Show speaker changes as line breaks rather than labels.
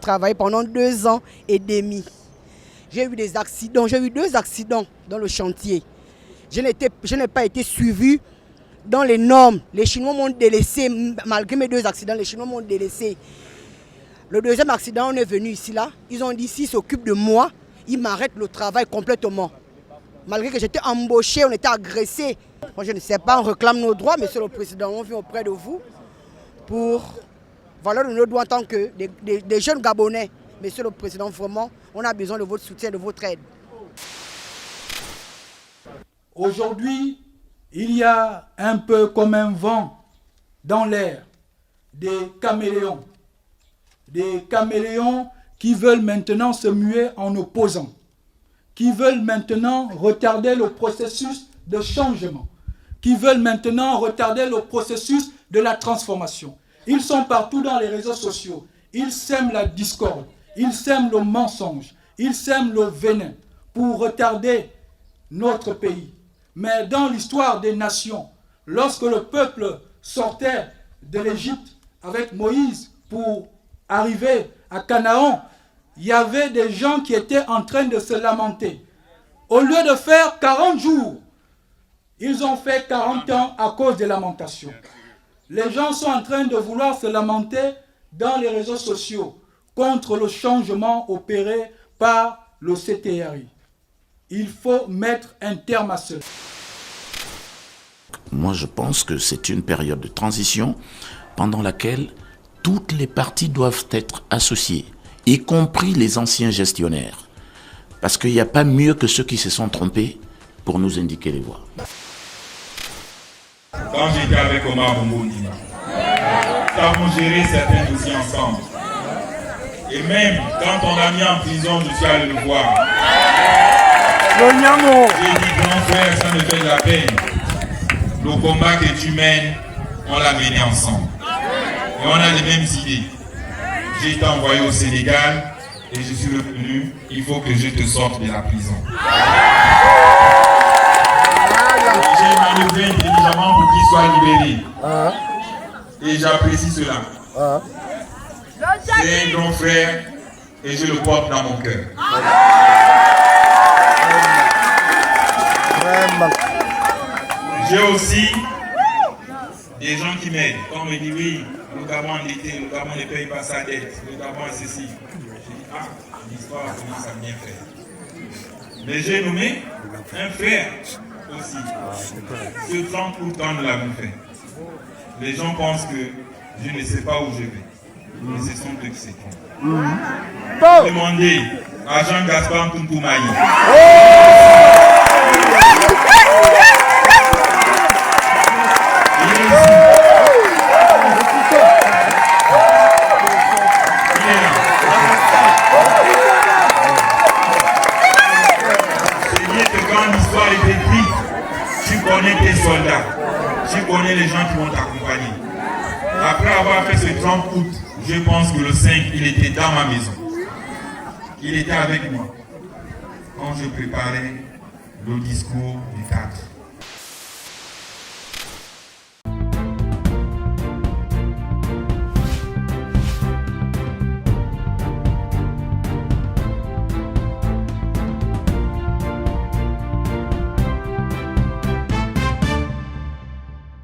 travaillé pendant 2 ans et demi. J'ai eu des accidents, j'ai eu 2 accidents dans le chantier. Je n'ai pas été suivi dans les normes. Les Chinois m'ont délaissé, malgré mes 2 accidents, les Chinois m'ont délaissé. Le 2e accident, on est venu ici, là. Ils ont dit, s'ils s'occupent de moi, ils m'arrêtent le travail complètement. Malgré que j'étais embauché, on était agressé. Moi, je ne sais pas, on réclame nos droits, Monsieur le Président, on vient auprès de vous pour valoir nos droits en tant que des jeunes Gabonais. Monsieur le Président, vraiment, on a besoin de votre soutien, de votre aide.
Aujourd'hui, il y a un peu comme un vent dans l'air, des caméléons qui veulent maintenant se muer en opposants, qui veulent maintenant retarder le processus de changement, qui veulent maintenant retarder le processus de la transformation. Ils sont partout dans les réseaux sociaux, ils sèment la discorde, ils sèment le mensonge, ils sèment le venin pour retarder notre pays. Mais dans l'histoire des nations, lorsque le peuple sortait de l'Égypte avec Moïse pour arriver à Canaan, il y avait des gens qui étaient en train de se lamenter. Au lieu de faire 40 jours, ils ont fait 40 ans à cause des lamentations. Les gens sont en train de vouloir se lamenter dans les réseaux sociaux contre le changement opéré par le CTRI. Il faut mettre un terme à cela.
Moi, je pense que c'est une période de transition pendant laquelle toutes les parties doivent être associées, y compris les anciens gestionnaires. Parce qu'il n'y a pas mieux que ceux qui se sont trompés pour nous indiquer les voies.
Quand j'étais avec Omar Bongo Ndima, nous avons géré certains dossiers ensemble. Et même quand on l'a mis en prison, je suis allé le voir. J'ai dit, grand frère, ça me fait de la peine. Le combat que tu mènes, on l'a mené ensemble. Et on a les mêmes idées. J'ai été envoyé au Sénégal et je suis revenu. Il faut que je te sorte de la prison. J'ai manœuvré intelligemment pour qu'il soit libéré. Et j'apprécie cela. C'est un grand frère et je le porte dans mon cœur. J'ai aussi des gens qui m'aident. Quand on me dit oui, le Gabon endetté, le Gabon ne paye pas sa dette, le Gabon a ceci. Je dis ah, l'histoire commence à bien faire. Mais j'ai nommé un frère aussi. Ce 30 août, quand nous l'avons fait. Les gens pensent que je ne sais pas où je vais. Mais ce sont eux qui se trompent. Demandez à Jean-Gaspard Ntuntoumaï. Tes soldats, tu connais les gens qui vont t'accompagner. Après avoir fait ce 30 août, je pense que le 5, il était dans ma maison. Il était avec moi quand je préparais le discours du 4.